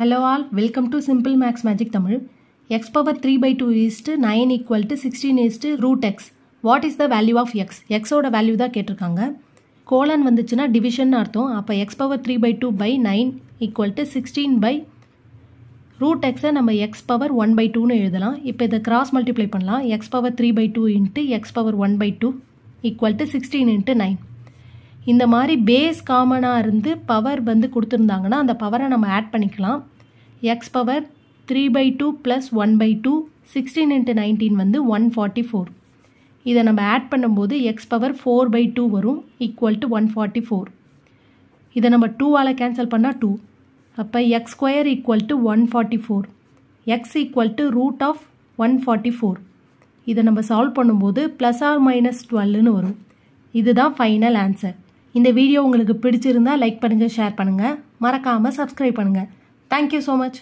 Hello all, welcome to Simple Max Magic Tamil. X power 3 by 2 is to 9 equal to 16 is to root x. What is the value of x? X ஓட value தான் கேட்டிருக்காங்க. Colon வந்துச்சுன்னா division அர்த்தம். அப்போ x power 3 by 2 by 9 equal to 16 by root x நம்ம x power 1 by 2 எழுதலாம். இப்போ இதை cross multiply பண்ணலாம். x power 3 by 2 into x power 1 by 2 equal to 16 into 9. இந்த மாதிரி பேஸ் காமனாக இருந்து பவர் வந்து கொடுத்துருந்தாங்கன்னா அந்த பவரை நம்ம ஆட் பண்ணிக்கலாம். X power 3 by 2 plus 1 by 2 16 into 19 வந்து 144. இதை நம்ம ஆட் பண்ணும்போது எக்ஸ் பவர் 4 by 2 வரும் ஈக்குவல் டு 144. இதை நம்ம 2ஆல் கேன்சல் பண்ணால் 2. அப்போ X square equal to 144. X equal to root of 144. இதை நம்ம சால்வ் பண்ணும்போது ப்ளஸ் ஆர் மைனஸ் 12ன்னு வரும். இதுதான் ஃபைனல் ஆன்சர். இந்த வீடியோ உங்களுக்கு பிடிச்சிருந்தா லைக் பண்ணுங்கள், ஷேர் பண்ணுங்கள், மறக்காமல் சப்ஸ்கிரைப் பண்ணுங்கள். Thank you so much.